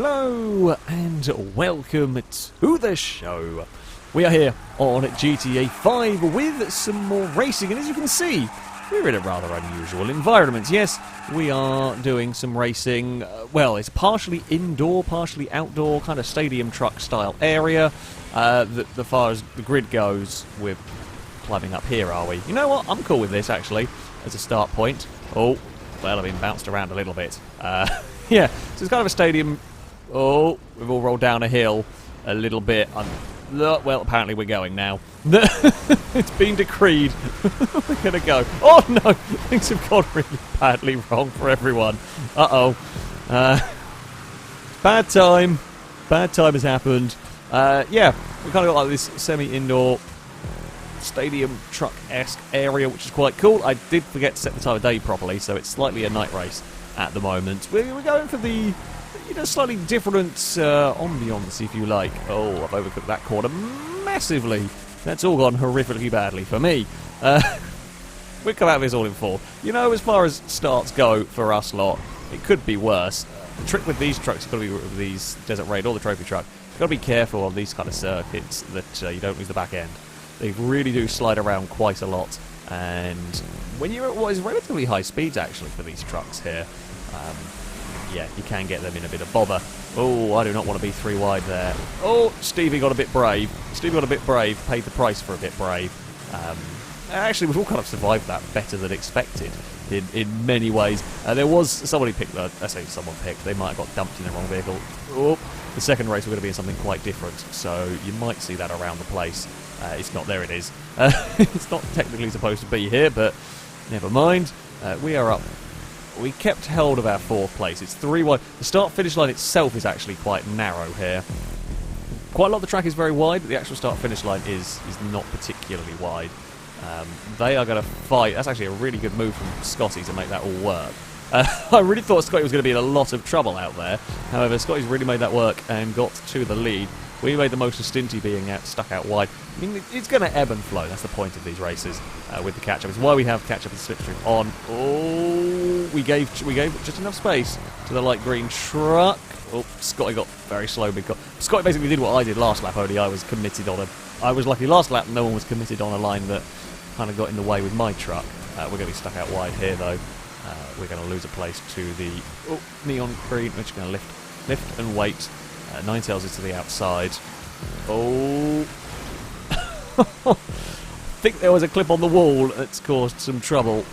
Hello and welcome to the show. We are here on GTA 5 with some more racing, and as you can see, we're in a rather unusual environment. Yes, we are doing some racing. Well, it's partially indoor, partially outdoor, kind of stadium truck style area. As far as the grid goes, we're climbing up here, are we? You know what? I'm cool with this, actually, as a start point. Oh, well, I've been bounced around a little bit. Yeah, so it's kind of a stadium. Oh, we've all rolled down a hill a little bit. Well, apparently we're going now. It's been decreed. We're going to go. Oh, no. Things have gone really badly wrong for everyone. Uh-oh. Bad time. Bad time has happened. Yeah, we kind of got like this semi-indoor stadium truck-esque area, which is quite cool. I did forget to set the time of day properly, so it's slightly a night race at the moment. We're going for the... slightly different ambiance, if you like. Oh, I've overcooked that corner massively. That's all gone horrifically badly for me. We'll come out of this all in four. You know, as far as starts go for us lot, it could be worse. The trick with these trucks, got to be with these Desert Raid or the Trophy truck, you've got to be careful on these kind of circuits that you don't lose the back end. They really do slide around quite a lot, and when you're at what is relatively high speeds actually for these trucks here, yeah, you can get them in a bit of bother. Oh, I do not want to be three wide there. Oh, Stevie got a bit brave. Stevie got a bit brave, paid the price for a bit brave. Actually, we've all kind of survived that better than expected in many ways. There was somebody picked, I say someone picked, they might have got dumped in the wrong vehicle. Oh, the second race we're going to be in something quite different, so you might see that around the place. It's not, there it is. It's not technically supposed to be here, but never mind. We are up. We kept hold of our fourth place. It's 3 wide. The start-finish line itself is actually quite narrow here. Quite a lot of the track is very wide, but the actual start-finish line is not particularly wide. They are going to fight. That's actually a really good move from Scotty to make that all work. I really thought Scotty was going to be in a lot of trouble out there. However, Scotty's really made that work and got to the lead. We made the most of Stinty being stuck out wide. I mean, it's going to ebb and flow. That's the point of these races with the catch-up. It's why we have catch-up and slipstream on. Oh, we gave just enough space to the light green truck. Oh, Scotty got very slow. Scotty basically did what I did last lap, only I was committed on I was lucky last lap, no one was committed on a line that kind of got in the way with my truck. We're going to be stuck out wide here, though. We're going to lose a place to the neon green, which is going to lift and wait. Ninetales is to the outside. Oh. I think there was a clip on the wall that's caused some trouble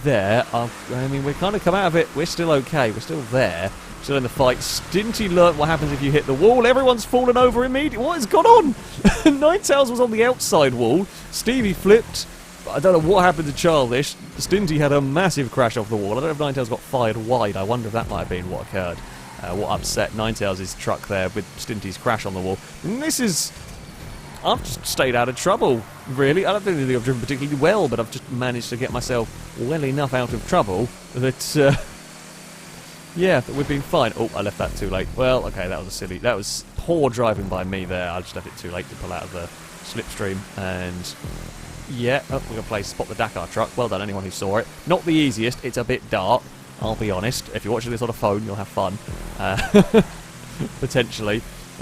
there. I mean, we kind of come out of it. We're still okay. We're still there. Still in the fight. Stinty learnt what happens if you hit the wall. Everyone's fallen over immediately. What has gone on? Ninetales was on the outside wall. Stevie flipped. I don't know what happened to Childish. Stinty had a massive crash off the wall. I don't know if Ninetales got fired wide. I wonder if that might have been what occurred. What upset Ninetales' truck there with Stinty's crash on the wall. And this is... I've just stayed out of trouble, really. I don't think I've driven particularly well, but I've just managed to get myself well enough out of trouble that, yeah, that we've been fine. Oh, I left that too late. Well, okay, that was poor driving by me there. I just left it too late to pull out of the slipstream, and... yeah, we're going to play Spot the Dakar truck. Well done, anyone who saw it. Not the easiest. It's a bit dark, I'll be honest. If you're watching this on a phone, you'll have fun. Potentially.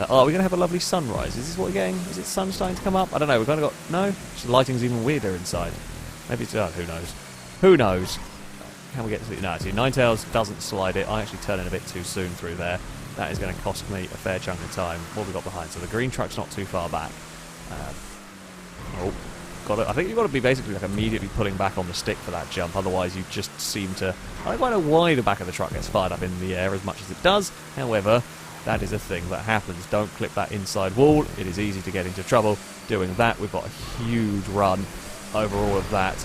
Oh, we're going to have a lovely sunrise. Is this what we're getting? Is it sun starting to come up? I don't know. We've kind of got... No? The lighting's even weirder inside. Maybe it's... Oh, who knows? Who knows? Can we get to the... No, see, Ninetales doesn't slide it. I actually turn in a bit too soon through there. That is going to cost me a fair chunk of time. What have we got behind? So the green truck's not too far back. I think you've got to be basically like immediately pulling back on the stick for that jump, otherwise you just seem to... I don't quite know why the back of the truck gets fired up in the air as much as it does. However, that is a thing that happens. Don't clip that inside wall. It is easy to get into trouble doing that. We've got a huge run over all of that.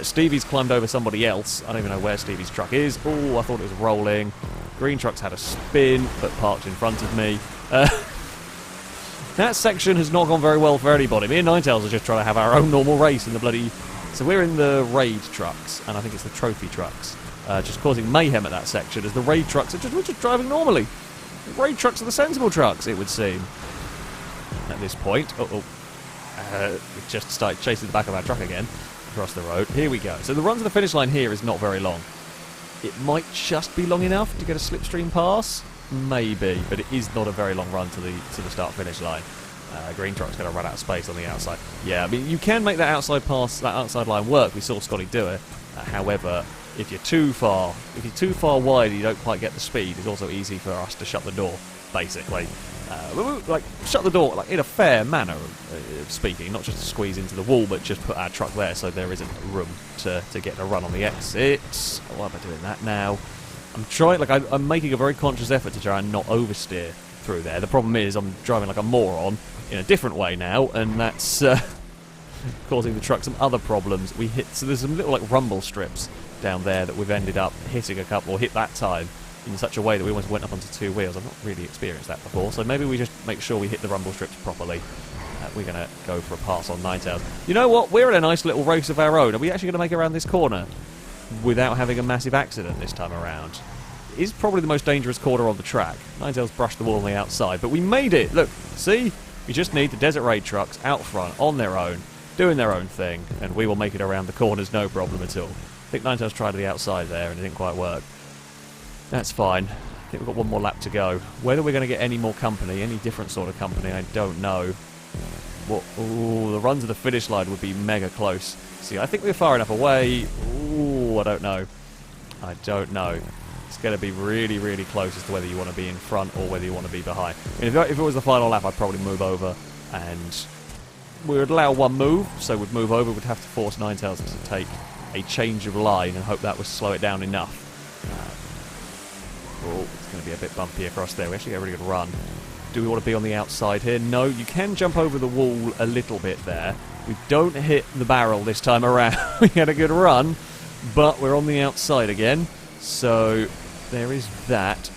Stevie's climbed over somebody else. I don't even know where Stevie's truck is. Oh, I thought it was rolling. Green truck's had a spin, but parked in front of me. That section has not gone very well for anybody. Me and Ninetales are just trying to have our own normal race in the bloody... So we're in the raid trucks, and I think it's the trophy trucks, just causing mayhem at that section, as the raid trucks are we're just driving normally. The raid trucks are the sensible trucks, it would seem. At this point... we just started chasing the back of our truck again across the road. Here we go. So the run to the finish line here is not very long. It might just be long enough to get a slipstream pass. maybe, but it is not a very long run to the start-finish line. Green truck's going to run out of space on the outside. Yeah, I mean, you can make that outside pass, that outside line work. We saw Scotty do it. However, if you're too far wide, you don't quite get the speed. It's also easy for us to shut the door, basically. Like shut the door, like in a fair manner of speaking, not just to squeeze into the wall, but just put our truck there so there isn't room to get a run on the exits. Why am I doing that now? I'm trying, like I'm making a very conscious effort to try and not oversteer through there. The problem is I'm driving like a moron in a different way now, and that's causing the truck some other problems. So there's some little like rumble strips down there that we've ended up hitting a couple, or hit that time in such a way that we almost went up onto two wheels. I've not really experienced that before, so maybe we just make sure we hit the rumble strips properly. We're going to go for a pass on Ninetales. You know what? We're in a nice little race of our own. Are we actually going to make it around this corner without having a massive accident this time around? It is probably the most dangerous corner on the track. Ninetales brushed the wall on the outside, but we made it! Look, see? We just need the Desert Raid trucks out front, on their own, doing their own thing, and we will make it around the corners no problem at all. I think Ninetales tried the outside there and it didn't quite work. That's fine. I think we've got one more lap to go. Whether we're going to get any more company, any different sort of company, I don't know. Ooh, the run to the finish line would be mega close. See, I think we're far enough away. Ooh, I don't know. I don't know. It's going to be really, really close as to whether you want to be in front or whether you want to be behind. I mean, if it was the final lap, I'd probably move over, and we would allow one move, so we'd move over. We'd have to force Ninetales to take a change of line and hope that would slow it down enough. Oh, it's going to be a bit bumpy across there. We actually get a really good run. Do we want to be on the outside here? No, you can jump over the wall a little bit there. We don't hit the barrel this time around. We had a good run, but we're on the outside again. So there is that.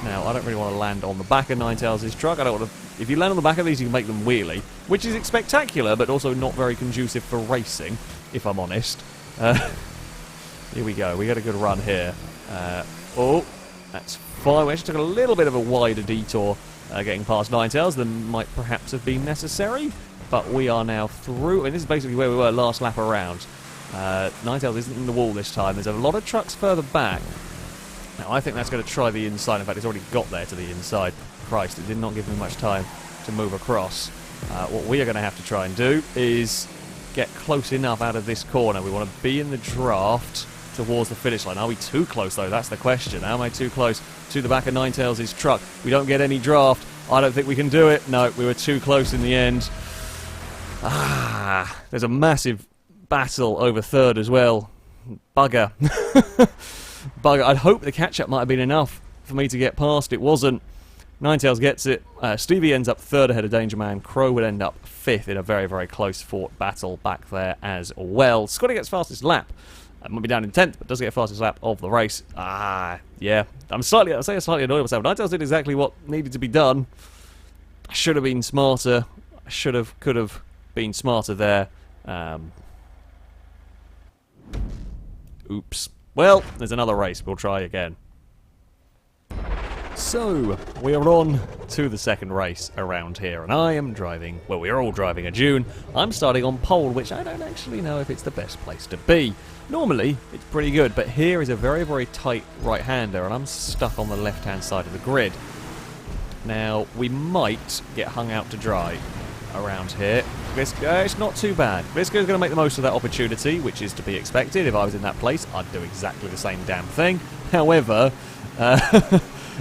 Now, I don't really want to land on the back of Ninetales' truck. I don't want to. If you land on the back of these, you can make them wheelie, which is spectacular, but also not very conducive for racing, if I'm honest. Here we go. We got a good run here. Oh, that's fine. We actually took a little bit of a wider detour getting past Ninetales than might perhaps have been necessary, but we are now through, and this is basically where we were last lap around. Ninetales isn't in the wall this time. There's a lot of trucks further back. Now, I think that's going to try the inside. In fact, it's already got there to the inside. Christ, it did not give me much time to move across. What we are going to have to try and do is get close enough out of this corner. We want to be in the draft towards the finish line. Are we too close, though? That's the question. Am I too close to the back of Ninetales' truck? We don't get any draft. I don't think we can do it. No, we were too close in the end. There's a massive battle over third as well. Bugger. Bugger. I'd hope the catch-up might have been enough for me to get past. It wasn't. Ninetales gets it. Stevie ends up third ahead of Danger Man. Crow would end up fifth in a very, very close fought battle back there as well. Scotty gets fastest lap. Might be down in 10th, but does get fastest lap of the race. Yeah. I'm slightly annoyed with myself. Ninetales did exactly what needed to be done. I should have been smarter. I could have been smarter there. Oops. Well, there's another race. We'll try again. So, we are on to the second race around here, and I am driving, well, we're all driving a Dune. I'm starting on pole, which I don't actually know if it's the best place to be. Normally, it's pretty good, but here is a very, very tight right-hander, and I'm stuck on the left-hand side of the grid. Now, we might get hung out to dry around here. It's not too bad. Visco's going to make the most of that opportunity, which is to be expected. If I was in that place, I'd do exactly the same damn thing. However,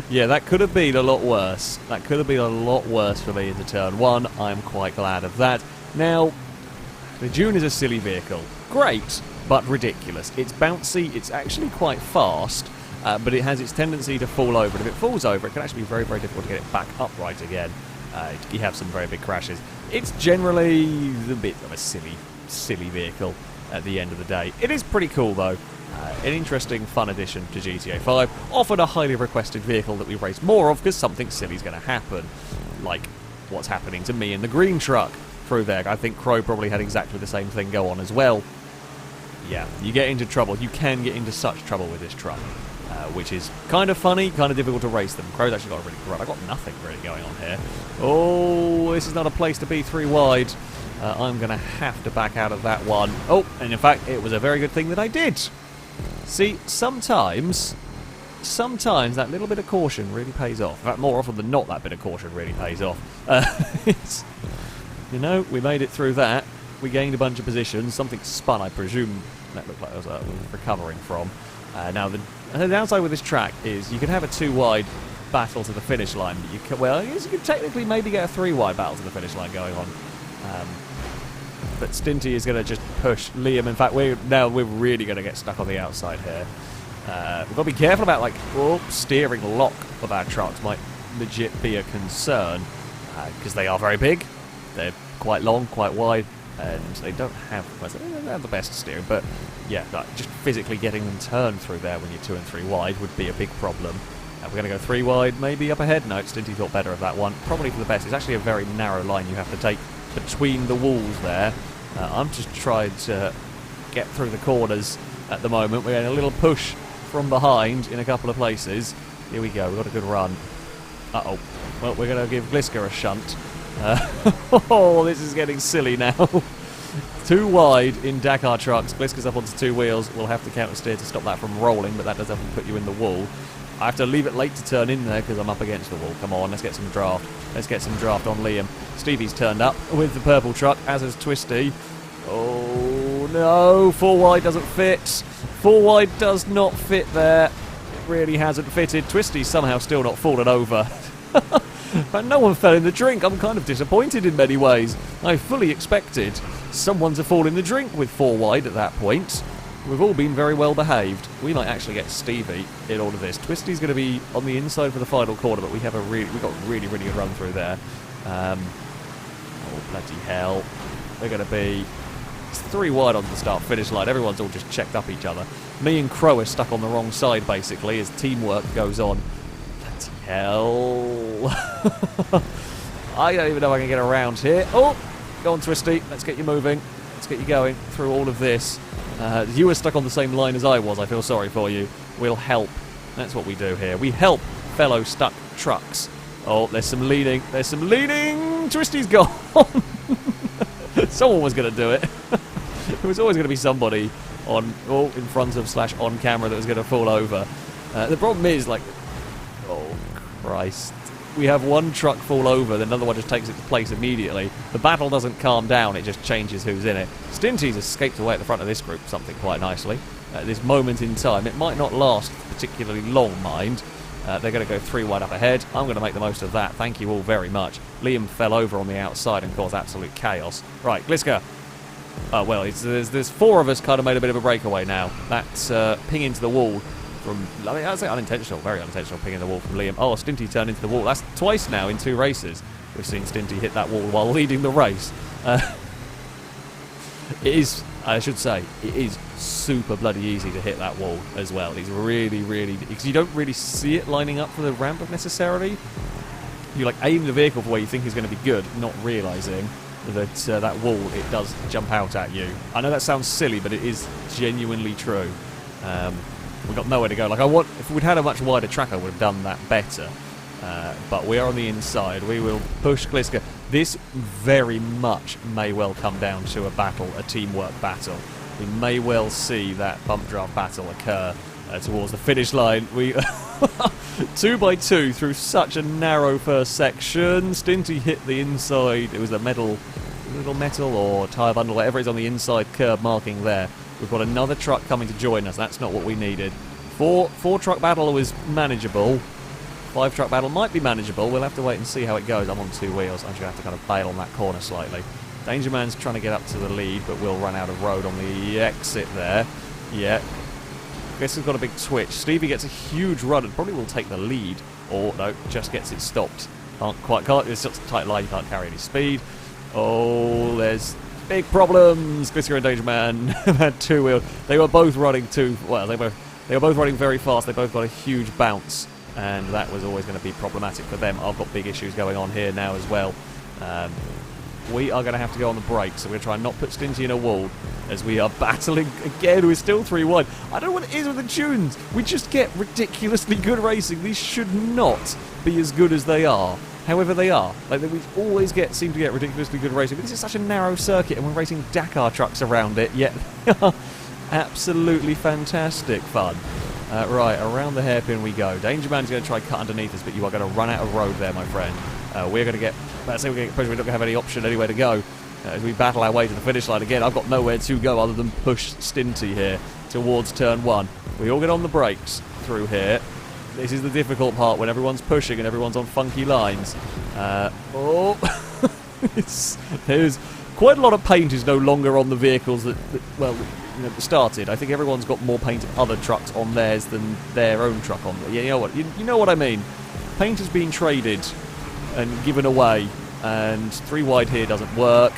yeah, that could have been a lot worse. That could have been a lot worse for me into turn one. I'm quite glad of that. Now, the Dune is a silly vehicle. Great, but ridiculous. It's bouncy, it's actually quite fast, but it has its tendency to fall over. And if it falls over, it can actually be very, very difficult to get it back upright again. You have some very big crashes. It's generally a bit of a silly vehicle at the end of the day. It is pretty cool, though. An interesting, fun addition to GTA 5. Often a highly requested vehicle that we race more of because something silly is going to happen. Like what's happening to me in the green truck through there. I think Crow probably had exactly the same thing go on as well. Yeah, you get into trouble. You can get into such trouble with this truck. Which is kind of funny, kind of difficult to race them. Crow's actually got a really good run. I've got nothing really going on here. Oh, this is not a place to be three wide. I'm going to have to back out of that one. Oh, and in fact, it was a very good thing that I did. See, sometimes sometimes that little bit of caution really pays off. In fact, more often than not, that bit of caution really pays off. It's, you know, we made it through that. We gained a bunch of positions. Something spun, I presume. That looked like it was recovering from. Now, the downside with this track is you can have a 2-wide battle to the finish line. But you can, well, I guess you could technically maybe get a 3-wide battle to the finish line going on. But Stinty is going to just push Liam. In fact, we're really going to get stuck on the outside here. We've got to be careful about, like, steering lock of our trucks might legit be a concern. Because they are very big. They're quite long, quite wide. And they don't have the best steering. But, yeah, like, just physically getting them turned through there when you're 2 and 3 wide would be a big problem. We're going to go 3 wide, maybe up ahead. No, Stinty thought better of that one. Probably for the best. It's actually a very narrow line you have to take between the walls there. I'm just trying to get through the corners at the moment. We're getting a little push from behind in a couple of places. Here we go. We've got a good run. Uh-oh. Well, we're going to give Gliska a shunt. Oh, this is getting silly now. 2 wide in Dakar trucks. Gliska's up onto 2 wheels. We'll have to counter steer to stop that from rolling, but that does have to put you in the wall. I have to leave it late to turn in there because I'm up against the wall. Come on, let's get some draft. Let's get some draft on Liam. Stevie's turned up with the purple truck, as is Twisty. Oh, no. 4 wide doesn't fit. 4 wide does not fit there. It really hasn't fitted. Twisty's somehow still not fallen over. But no one fell in the drink. I'm kind of disappointed in many ways. I fully expected someone to fall in the drink with 4 wide at that point. We've all been very well behaved. We might actually get Stevie in all of this. Twisty's going to be on the inside for the final corner, but we got a really good run through there. Oh, bloody hell. We're going to be 3 wide on the start-finish line. Everyone's all just checked up each other. Me and Crow are stuck on the wrong side, basically, as teamwork goes on. Bloody hell. I don't even know if I can get around here. Oh, go on, Twisty. Let's get you moving. Let's get you going through all of this. You were stuck on the same line as I was. I feel sorry for you. We'll help. That's what we do here. We help fellow stuck trucks. Oh, there's some leading. There's some leading. Twisty's gone. Someone was going to do it. There was always going to be somebody in front of / on camera that was going to fall over. The problem is, like, oh, Christ. We have one truck fall over, then another one just takes its place immediately. The battle doesn't calm down, it just changes who's in it. Stinty's escaped away at the front of this group, something quite nicely. At this moment in time, it might not last particularly long, mind. They're going to go 3 wide up ahead. I'm going to make the most of that. Thank you all very much. Liam fell over on the outside and caused absolute chaos. Right, Gliska. Oh, well, there's 4 of us kind of made a bit of a breakaway now. That's ping into the wall. I mean, I'd say unintentional, very unintentional ping in the wall from Liam. Oh, Stinty turned into the wall. That's twice now in 2 races. We've seen Stinty hit that wall while leading the race. It is, I should say, it is super bloody easy to hit that wall as well. It's really, because you don't really see it lining up for the ramp necessarily. You like aim the vehicle for where you think is going to be good, not realising that that wall, it does jump out at you. I know that sounds silly, but it is genuinely true. We've got nowhere to go. Like, if we'd had a much wider track, I would have done that better. But we are on the inside. We will push Gliska. This very much may well come down to a battle, a teamwork battle. We may well see that bump draft battle occur towards the finish line. We 2 by 2 through such a narrow first section. Stinty hit the inside. It was a little metal or tyre bundle, whatever is on the inside curb marking there. We've got another truck coming to join us. That's not what we needed. 4 truck battle was manageable. 5 truck battle might be manageable. We'll have to wait and see how it goes. I'm on 2 wheels. I'm just going to have to kind of bail on that corner slightly. Danger Man's trying to get up to the lead, but we'll run out of road on the exit there. Yeah. Guess we've got a big twitch. Stevie gets a huge run and probably will take the lead. Or, no, just gets it stopped. It's just a tight line. You can't carry any speed. Oh, there's big problems. Gliska and Danger Man had 2 wheels. They were both running they were both running very fast. They both got a huge bounce, and that was always going to be problematic for them. I've got big issues going on here now as well. We are going to have to go on the brakes, so we're going to try and not put Stinty in a wall as we are battling again. We're still 3 wide. I don't know what it is with the tunes. We just get ridiculously good racing. These should not be as good as they are. However they are. Like, we always seem to get ridiculously good racing. But this is such a narrow circuit, and we're racing Dakar trucks around it, yet they are absolutely fantastic fun. Right, around the hairpin we go. Danger Man's going to try cut underneath us, but you are going to run out of road there, my friend. We're going to get... Let's say we're going to get pushed. We're not going to have any option anywhere to go. As we battle our way to the finish line again, I've got nowhere to go other than push Stinty here towards turn 1. We all get on the brakes through here. This is the difficult part when everyone's pushing and everyone's on funky lines. There's quite a lot of paint is no longer on the vehicles that started. I think everyone's got more paint of other trucks on theirs than their own truck on there. Yeah, you know what? You know what I mean. Paint has been traded and given away, and 3 wide here doesn't work.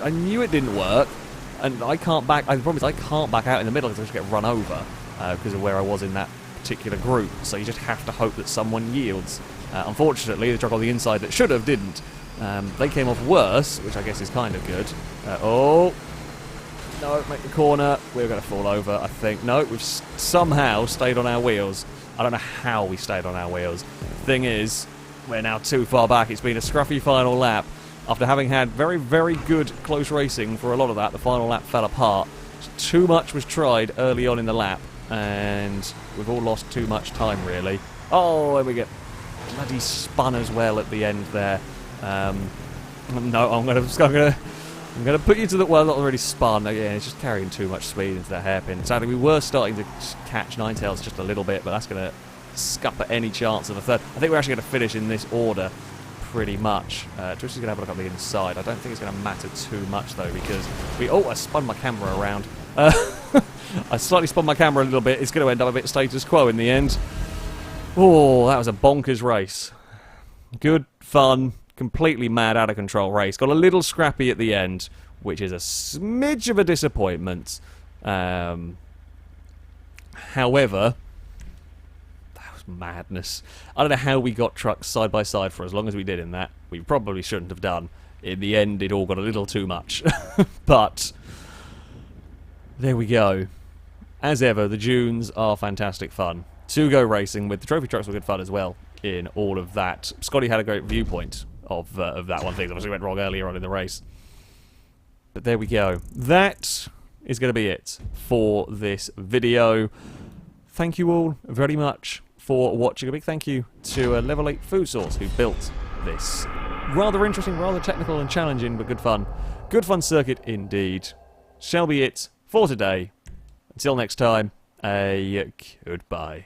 I knew it didn't work, and I can't back. The problem is I can't back out in the middle because I just get run over because of where I was in that particular group. So you just have to hope that someone yields. Unfortunately, the truck on the inside that should have didn't. They came off worse, which I guess is kind of good. No, make the corner. We're going to fall over, I think. No, we've somehow stayed on our wheels. I don't know how we stayed on our wheels. Thing is, we're now too far back. It's been a scruffy final lap. After having had very, very good close racing for a lot of that, the final lap fell apart. Too much was tried early on in the lap, and we've all lost too much time, really. Oh, there we get bloody spun as well at the end there. No, I'm gonna put you to the... Well, not already spun. Yeah, it's just carrying too much speed into that hairpin. Sadly, we were starting to catch Ninetales just a little bit, but that's going to scupper any chance of a third. I think we're actually going to finish in this order, pretty much. Trish is going to have a look at the inside. I don't think it's going to matter too much, though, because we... Oh, I spun my camera around. I slightly spun my camera a little bit. It's going to end up a bit status quo in the end. Oh, that was a bonkers race. Good, fun... completely mad, out of control race. Got a little scrappy at the end, which is a smidge of a disappointment. However, that was madness. I don't know how we got trucks side by side for as long as we did in that. We probably shouldn't have done. In the end, it all got a little too much. But there we go. As ever, the dunes are fantastic fun. To go racing with the trophy trucks were good fun as well in all of that. Scotty had a great viewpoint of that one thing that obviously went wrong earlier on in the race. But there we go. That is going to be it for this video. Thank you all very much for watching. A big thank you to Level 8 Food Source who built this rather interesting, rather technical and challenging, but good fun. Good fun circuit indeed. Shall be it for today. Until next time, a goodbye.